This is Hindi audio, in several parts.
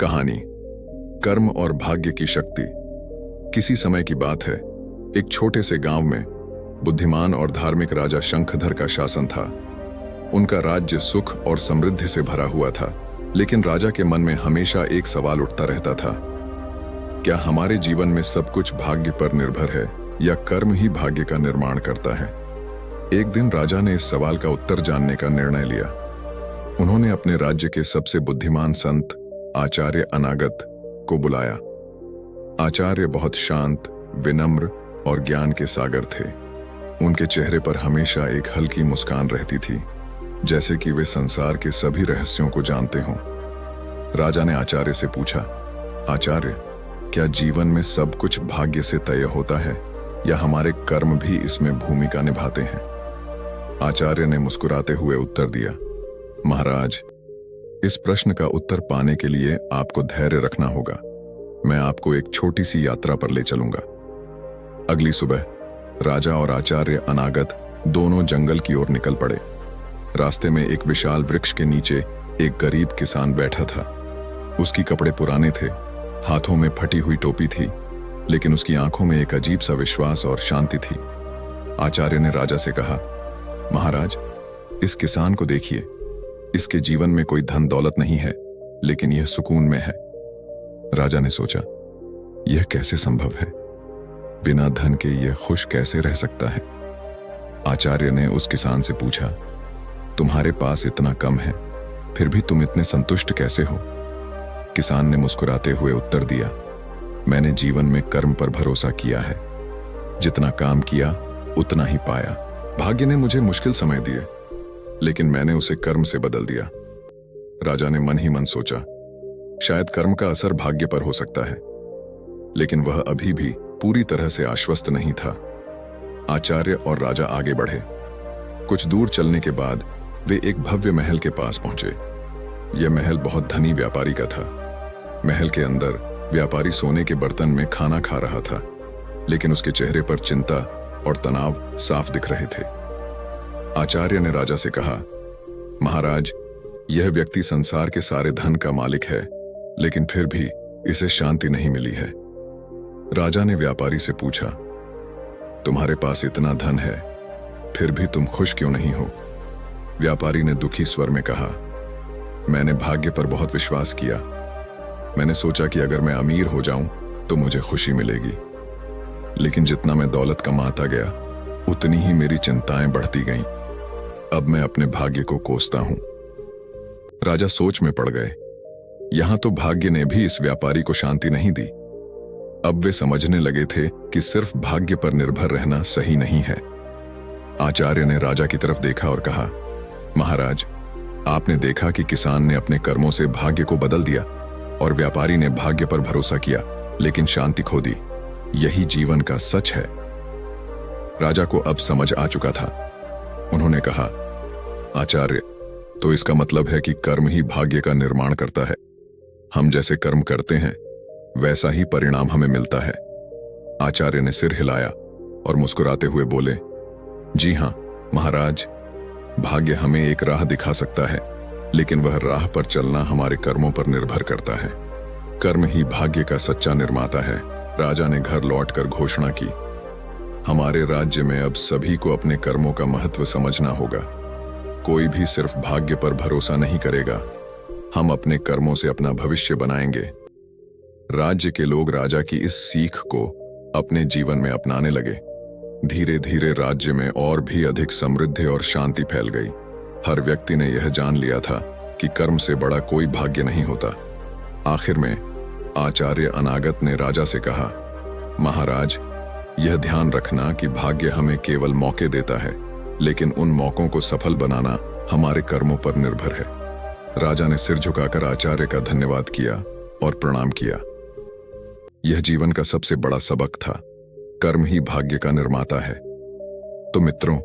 कहानी कर्म और भाग्य की शक्ति। किसी समय की बात है, एक छोटे से गांव में बुद्धिमान और धार्मिक राजा शंखधर का शासन था। उनका राज्य सुख और समृद्धि से भरा हुआ था, लेकिन राजा के मन में हमेशा एक सवाल उठता रहता था, क्या हमारे जीवन में सब कुछ भाग्य पर निर्भर है या कर्म ही भाग्य का निर्माण करता है? एक दिन राजा ने इस सवाल का उत्तर जानने का निर्णय लिया। उन्होंने अपने राज्य के सबसे बुद्धिमान संत आचार्य अनागत को बुलाया। आचार्य बहुत शांत, विनम्र और ज्ञान के सागर थे। उनके चेहरे पर हमेशा एक हल्की मुस्कान रहती थी, जैसे कि वे संसार के सभी रहस्यों को जानते हों। राजा ने आचार्य से पूछा, आचार्य, क्या जीवन में सब कुछ भाग्य से तय होता है या हमारे कर्म भी इसमें भूमिका निभाते हैं? आचार्य ने मुस्कुराते हुए उत्तर दिया, महाराज, इस प्रश्न का उत्तर पाने के लिए आपको धैर्य रखना होगा। मैं आपको एक छोटी सी यात्रा पर ले चलूंगा। अगली सुबह राजा और आचार्य अनागत दोनों जंगल की ओर निकल पड़े। रास्ते में एक विशाल वृक्ष के नीचे एक गरीब किसान बैठा था। उसकी कपड़े पुराने थे, हाथों में फटी हुई टोपी थी, लेकिन उसकी आंखों में एक अजीब सा विश्वास और शांति थी। आचार्य ने राजा से कहा, महाराज, इस किसान को देखिए। इसके जीवन में कोई धन दौलत नहीं है, लेकिन यह सुकून में है। राजा ने सोचा, यह कैसे संभव है? बिना धन के यह खुश कैसे रह सकता है? आचार्य ने उस किसान से पूछा, तुम्हारे पास इतना कम है, फिर भी तुम इतने संतुष्ट कैसे हो? किसान ने मुस्कुराते हुए उत्तर दिया, मैंने जीवन में कर्म पर भरोसा किया है। जितना काम किया उतना ही पाया। भाग्य ने मुझे मुश्किल समय दिए, लेकिन मैंने उसे कर्म से बदल दिया। राजा ने मन ही मन सोचा, शायद कर्म का असर भाग्य पर हो सकता है, लेकिन वह अभी भी पूरी तरह से आश्वस्त नहीं था। आचार्य और राजा आगे बढ़े। कुछ दूर चलने के बाद वे एक भव्य महल के पास पहुंचे। यह महल बहुत धनी व्यापारी का था। महल के अंदर व्यापारी सोने के बर्तन में खाना खा रहा था, लेकिन उसके चेहरे पर चिंता और तनाव साफ दिख रहे थे। आचार्य ने राजा से कहा, महाराज, यह व्यक्ति संसार के सारे धन का मालिक है, लेकिन फिर भी इसे शांति नहीं मिली है। राजा ने व्यापारी से पूछा, तुम्हारे पास इतना धन है, फिर भी तुम खुश क्यों नहीं हो? व्यापारी ने दुखी स्वर में कहा, मैंने भाग्य पर बहुत विश्वास किया। मैंने सोचा कि अगर मैं अमीर हो जाऊं तो मुझे खुशी मिलेगी, लेकिन जितना मैं दौलत कमाता गया उतनी ही मेरी चिंताएं बढ़ती गईं। अब मैं अपने भाग्य को कोसता हूं। राजा सोच में पड़ गए। यहां तो भाग्य ने भी इस व्यापारी को शांति नहीं दी। अब वे समझने लगे थे कि सिर्फ भाग्य पर निर्भर रहना सही नहीं है। आचार्य ने राजा की तरफ देखा और कहा, महाराज, आपने देखा कि किसान ने अपने कर्मों से भाग्य को बदल दिया और व्यापारी ने भाग्य पर भरोसा किया, लेकिन शांति खो दी। यही जीवन का सच है। राजा को अब समझ आ चुका था। उन्होंने कहा, आचार्य, तो इसका मतलब है कि कर्म ही भाग्य का निर्माण करता है। हम जैसे कर्म करते हैं वैसा ही परिणाम हमें मिलता है। आचार्य ने सिर हिलाया और मुस्कुराते हुए बोले, जी हां महाराज, भाग्य हमें एक राह दिखा सकता है, लेकिन वह राह पर चलना हमारे कर्मों पर निर्भर करता है। कर्म ही भाग्य का सच्चा निर्माता है। राजा ने घर लौटकर घोषणा की, हमारे राज्य में अब सभी को अपने कर्मों का महत्व समझना होगा। कोई भी सिर्फ भाग्य पर भरोसा नहीं करेगा। हम अपने कर्मों से अपना भविष्य बनाएंगे। राज्य के लोग राजा की इस सीख को अपने जीवन में अपनाने लगे। धीरे धीरे राज्य में और भी अधिक समृद्धि और शांति फैल गई। हर व्यक्ति ने यह जान लिया था कि कर्म से बड़ा कोई भाग्य नहीं होता। आखिर में आचार्य अनागत ने राजा से कहा, महाराज, यह ध्यान रखना कि भाग्य हमें केवल मौके देता है, लेकिन उन मौकों को सफल बनाना हमारे कर्मों पर निर्भर है। राजा ने सिर झुकाकर आचार्य का धन्यवाद किया और प्रणाम किया। यह जीवन का सबसे बड़ा सबक था, कर्म ही भाग्य का निर्माता है। तो मित्रों,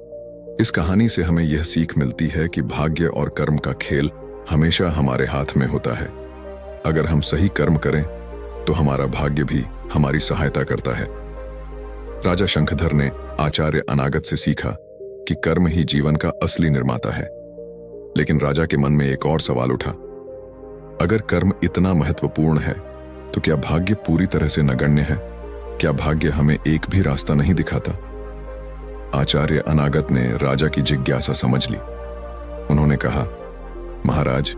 इस कहानी से हमें यह सीख मिलती है कि भाग्य और कर्म का खेल हमेशा हमारे हाथ में होता है। अगर हम सही कर्म करें तो हमारा भाग्य भी हमारी सहायता करता है। राजा शंखधर ने आचार्य अनागत से सीखा कि कर्म ही जीवन का असली निर्माता है। लेकिन राजा के मन में एक और सवाल उठा, अगर कर्म इतना महत्वपूर्ण है तो क्या भाग्य पूरी तरह से नगण्य है? क्या भाग्य हमें एक भी रास्ता नहीं दिखाता? आचार्य अनागत ने राजा की जिज्ञासा समझ ली। उन्होंने कहा, महाराज,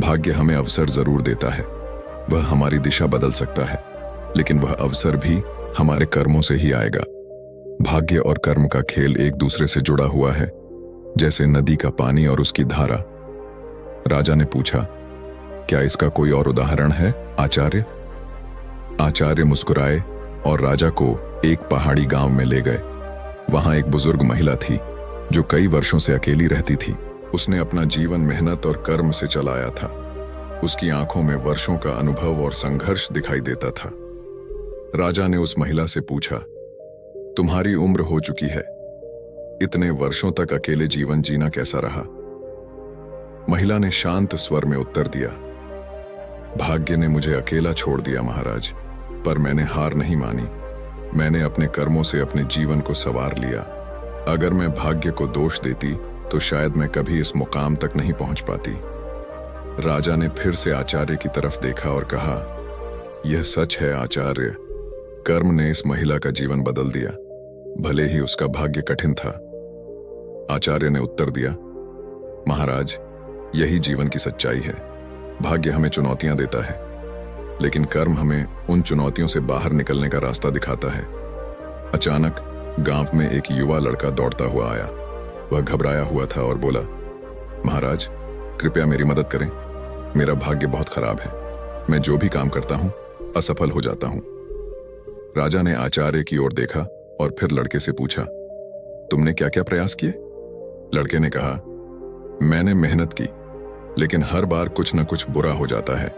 भाग्य हमें अवसर जरूर देता है, वह हमारी दिशा बदल सकता है, लेकिन वह अवसर भी हमारे कर्मों से ही आएगा। भाग्य और कर्म का खेल एक दूसरे से जुड़ा हुआ है, जैसे नदी का पानी और उसकी धारा। राजा ने पूछा, क्या इसका कोई और उदाहरण है आचार्य? आचार्य मुस्कुराए और राजा को एक पहाड़ी गांव में ले गए। वहां एक बुजुर्ग महिला थी जो कई वर्षों से अकेली रहती थी। उसने अपना जीवन मेहनत और कर्म से चलाया था। उसकी आंखों में वर्षों का अनुभव और संघर्ष दिखाई देता था। राजा ने उस महिला से पूछा, तुम्हारी उम्र हो चुकी है, इतने वर्षों तक अकेले जीवन जीना कैसा रहा? महिला ने शांत स्वर में उत्तर दिया, भाग्य ने मुझे अकेला छोड़ दिया महाराज, पर मैंने हार नहीं मानी। मैंने अपने कर्मों से अपने जीवन को संवार लिया। अगर मैं भाग्य को दोष देती तो शायद मैं कभी इस मुकाम तक नहीं पहुंच पाती। राजा ने फिर से आचार्य की तरफ देखा और कहा, यह सच है आचार्य, कर्म ने इस महिला का जीवन बदल दिया, भले ही उसका भाग्य कठिन था। आचार्य ने उत्तर दिया, महाराज, यही जीवन की सच्चाई है। भाग्य हमें चुनौतियां देता है, लेकिन कर्म हमें उन चुनौतियों से बाहर निकलने का रास्ता दिखाता है। अचानक गांव में एक युवा लड़का दौड़ता हुआ आया। वह घबराया हुआ था और बोला, महाराज, कृपया मेरी मदद करें। मेरा भाग्य बहुत खराब है। मैं जो भी काम करता हूं असफल हो जाता हूं। राजा ने आचार्य की ओर देखा और फिर लड़के से पूछा, तुमने क्या क्या प्रयास किए? लड़के ने कहा, मैंने मेहनत की, लेकिन हर बार कुछ न कुछ बुरा हो जाता है।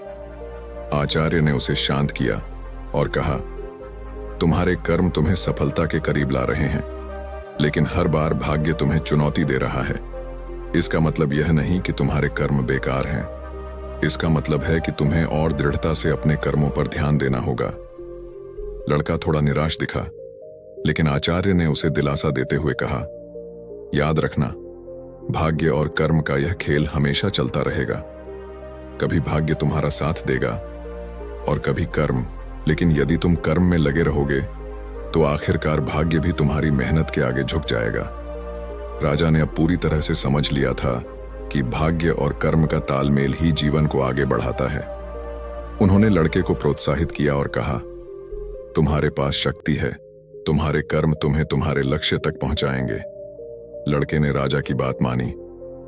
आचार्य ने उसे शांत किया और कहा, तुम्हारे कर्म तुम्हें सफलता के करीब ला रहे हैं, लेकिन हर बार भाग्य तुम्हें चुनौती दे रहा है। इसका मतलब यह नहीं कि तुम्हारे कर्म बेकार हैं। इसका मतलब है कि तुम्हें और दृढ़ता से अपने कर्मों पर ध्यान देना होगा। लड़का थोड़ा निराश दिखा, लेकिन आचार्य ने उसे दिलासा देते हुए कहा, याद रखना, भाग्य और कर्म का यह खेल हमेशा चलता रहेगा। कभी भाग्य तुम्हारा साथ देगा और कभी कर्म, लेकिन यदि तुम कर्म में लगे रहोगे तो आखिरकार भाग्य भी तुम्हारी मेहनत के आगे झुक जाएगा। राजा ने अब पूरी तरह से समझ लिया था कि भाग्य और कर्म का तालमेल ही जीवन को आगे बढ़ाता है। उन्होंने लड़के को प्रोत्साहित किया और कहा, तुम्हारे पास शक्ति है, तुम्हारे कर्म तुम्हें तुम्हारे लक्ष्य तक पहुंचाएंगे। लड़के ने राजा की बात मानी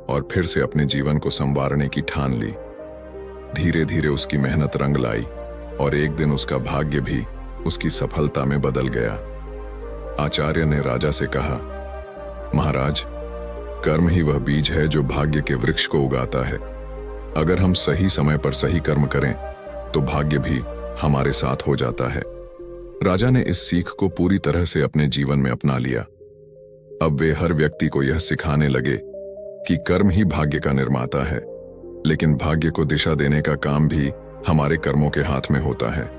और फिर से अपने जीवन को संवारने की ठान ली। धीरे धीरे उसकी मेहनत रंग लाई और एक दिन उसका भाग्य भी उसकी सफलता में बदल गया। आचार्य ने राजा से कहा, महाराज, कर्म ही वह बीज है जो भाग्य के वृक्ष को उगाता है। अगर हम सही समय पर सही कर्म करें तो भाग्य भी हमारे साथ हो जाता है। राजा ने इस सीख को पूरी तरह से अपने जीवन में अपना लिया। अब वे हर व्यक्ति को यह सिखाने लगे कि कर्म ही भाग्य का निर्माता है, लेकिन भाग्य को दिशा देने का काम भी हमारे कर्मों के हाथ में होता है।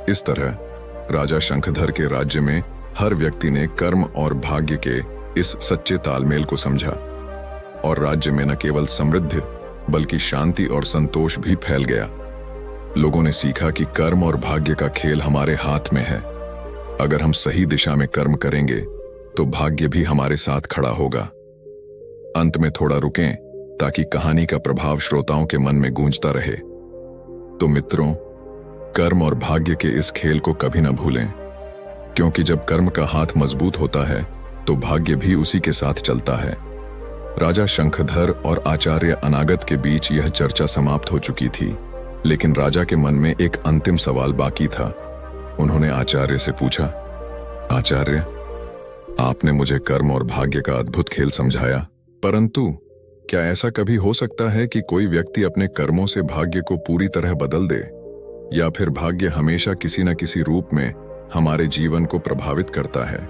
इस तरह राजा शंखधर के राज्य में हर व्यक्ति ने कर्म और भाग्य के इस सच्चे तालमेल को समझा और राज्य में न केवल समृद्धि बल्कि शांति और संतोष भी फैल गया। लोगों ने सीखा कि कर्म और भाग्य का खेल हमारे हाथ में है। अगर हम सही दिशा में कर्म करेंगे तो भाग्य भी हमारे साथ खड़ा होगा। अंत में थोड़ा रुकें ताकि कहानी का प्रभाव श्रोताओं के मन में गूंजता रहे। तो मित्रों, कर्म और भाग्य के इस खेल को कभी न भूलें, क्योंकि जब कर्म का हाथ मजबूत होता है तो भाग्य भी उसी के साथ चलता है। राजा शंखधर और आचार्य अनागत के बीच यह चर्चा समाप्त हो चुकी थी, लेकिन राजा के मन में एक अंतिम सवाल बाकी था। उन्होंने आचार्य से पूछा, आचार्य, आपने मुझे कर्म और भाग्य का अद्भुत खेल समझाया, परंतु क्या ऐसा कभी हो सकता है कि कोई व्यक्ति अपने कर्मों से भाग्य को पूरी तरह बदल दे, या फिर भाग्य हमेशा किसी न किसी रूप में हमारे जीवन को प्रभावित करता है?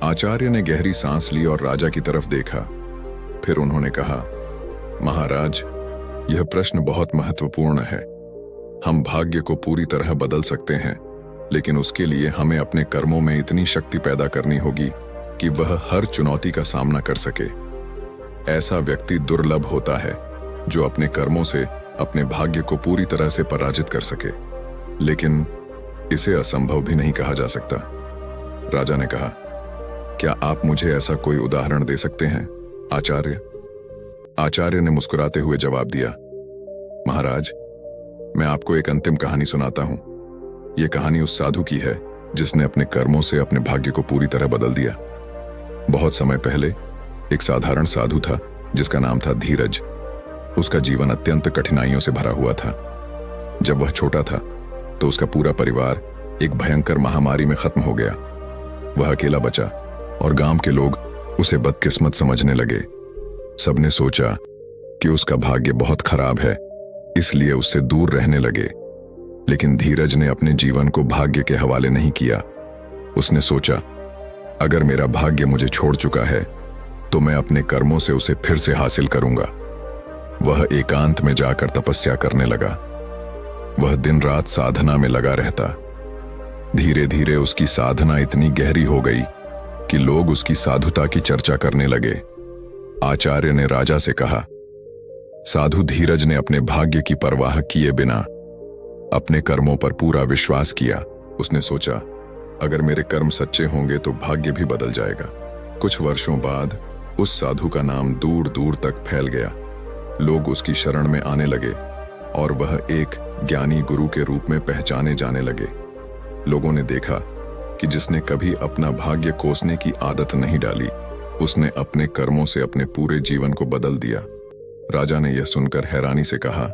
आचार्य ने गहरी सांस ली और राजा की तरफ देखा। फिर उन्होंने कहा, महाराज, यह प्रश्न बहुत महत्वपूर्ण है। हम भाग्य को पूरी तरह बदल सकते हैं, लेकिन उसके लिए हमें अपने कर्मों में इतनी शक्ति पैदा करनी होगी कि वह हर चुनौती का सामना कर सके। ऐसा व्यक्ति दुर्लभ होता है जो अपने कर्मों से अपने भाग्य को पूरी तरह से पराजित कर सके, लेकिन इसे असंभव भी नहीं कहा जा सकता। राजा ने कहा, क्या आप मुझे ऐसा कोई उदाहरण दे सकते हैं आचार्य? आचार्य ने मुस्कुराते हुए जवाब दिया, महाराज, मैं आपको एक अंतिम कहानी सुनाता हूं। यह कहानी उस साधु की है जिसने अपने कर्मों से अपने भाग्य को पूरी तरह बदल दिया। बहुत समय पहले एक साधारण साधु था जिसका नाम था धीरज। उसका जीवन अत्यंत कठिनाइयों से भरा हुआ था। जब वह छोटा था तो उसका पूरा परिवार एक भयंकर महामारी में खत्म हो गया। वह अकेला बचा और गांव के लोग उसे बदकिस्मत समझने लगे। सबने सोचा कि उसका भाग्य बहुत खराब है, इसलिए उससे दूर रहने लगे। लेकिन धीरज ने अपने जीवन को भाग्य के हवाले नहीं किया। उसने सोचा, अगर मेरा भाग्य मुझे छोड़ चुका है तो मैं अपने कर्मों से उसे फिर से हासिल करूंगा। वह एकांत में जाकर तपस्या करने लगा। वह दिन रात साधना में लगा रहता। धीरे धीरे उसकी साधना इतनी गहरी हो गई कि लोग उसकी साधुता की चर्चा करने लगे। आचार्य ने राजा से कहा, साधु धीरज ने अपने भाग्य की परवाह किए बिना अपने कर्मों पर पूरा विश्वास किया। उसने सोचा, अगर मेरे कर्म सच्चे होंगे तो भाग्य भी बदल जाएगा। कुछ वर्षों बाद उस साधु का नाम दूर दूर तक फैल गया। लोग उसकी शरण में आने लगे और वह एक ज्ञानी गुरु के रूप में पहचाने जाने लगे। लोगों ने देखा कि जिसने कभी अपना भाग्य कोसने की आदत नहीं डाली, उसने अपने कर्मों से अपने पूरे जीवन को बदल दिया। राजा ने यह सुनकर हैरानी से कहा,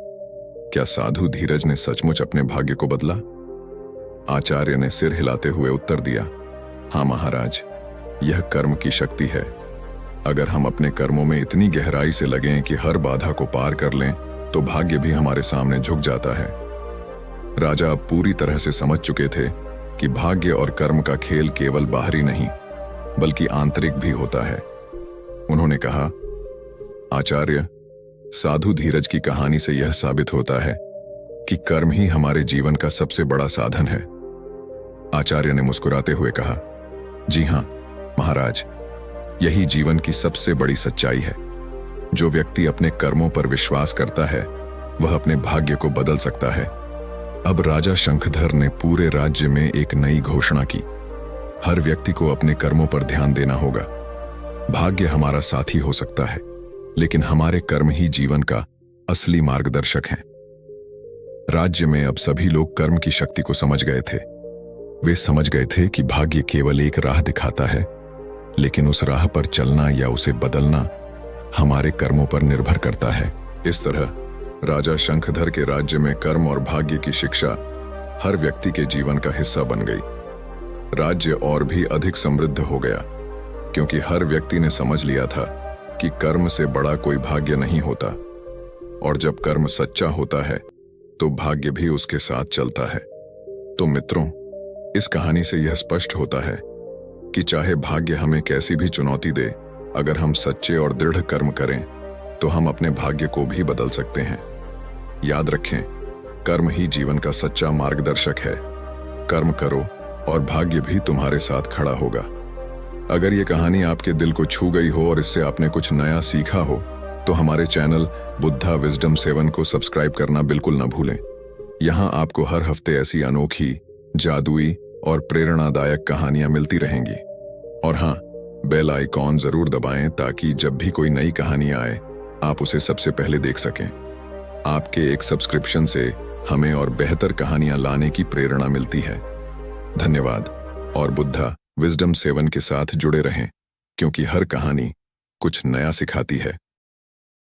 क्या साधु धीरज ने सचमुच अपने भाग्य को बदला? आचार्य ने सिर हिलाते हुए उत्तर दिया, हाँ महाराज, यह कर्म की शक्ति है। अगर हम अपने कर्मों में इतनी गहराई से लगें कि हर बाधा को पार कर लें तो भाग्य भी हमारे सामने झुक जाता है। राजा अब पूरी तरह से समझ चुके थे कि भाग्य और कर्म का खेल केवल बाहरी नहीं बल्कि आंतरिक भी होता है। उन्होंने कहा, आचार्य, साधु धीरज की कहानी से यह साबित होता है कि कर्म ही हमारे जीवन का सबसे बड़ा साधन है। आचार्य ने मुस्कुराते हुए कहा, जी हां महाराज, यही जीवन की सबसे बड़ी सच्चाई है। जो व्यक्ति अपने कर्मों पर विश्वास करता है वह अपने भाग्य को बदल सकता है। अब राजा शंखधर ने पूरे राज्य में एक नई घोषणा की, हर व्यक्ति को अपने कर्मों पर ध्यान देना होगा। भाग्य हमारा साथी हो सकता है, लेकिन हमारे कर्म ही जीवन का असली मार्गदर्शक हैं। राज्य में अब सभी लोग कर्म की शक्ति को समझ गए थे। वे समझ गए थे कि भाग्य केवल एक राह दिखाता है, लेकिन उस राह पर चलना या उसे बदलना हमारे कर्मों पर निर्भर करता है। इस तरह राजा शंखधर के राज्य में कर्म और भाग्य की शिक्षा हर व्यक्ति के जीवन का हिस्सा बन गई। राज्य और भी अधिक समृद्ध हो गया, क्योंकि हर व्यक्ति ने समझ लिया था कि कर्म से बड़ा कोई भाग्य नहीं होता, और जब कर्म सच्चा होता है तो भाग्य भी उसके साथ चलता है। तो मित्रों, इस कहानी से यह स्पष्ट होता है कि चाहे भाग्य हमें कैसी भी चुनौती दे, अगर हम सच्चे और दृढ़ कर्म करें तो हम अपने भाग्य को भी बदल सकते हैं। याद रखें, कर्म ही जीवन का सच्चा मार्गदर्शक है। कर्म करो और भाग्य भी तुम्हारे साथ खड़ा होगा। अगर ये कहानी आपके दिल को छू गई हो और इससे आपने कुछ नया सीखा हो तो हमारे चैनल बुद्धा विजडम 7 को सब्सक्राइब करना बिल्कुल न भूलें। यहाँ आपको हर हफ्ते ऐसी अनोखी, जादुई और प्रेरणादायक कहानियां मिलती रहेंगी। और हाँ, बेल आइकॉन जरूर दबाएं ताकि जब भी कोई नई कहानी आए आप उसे सबसे पहले देख सकें। आपके एक सब्सक्रिप्शन से हमें और बेहतर कहानियां लाने की प्रेरणा मिलती है। धन्यवाद। और बुद्धा विजडम 7 के साथ जुड़े रहें, क्योंकि हर कहानी कुछ नया सिखाती है।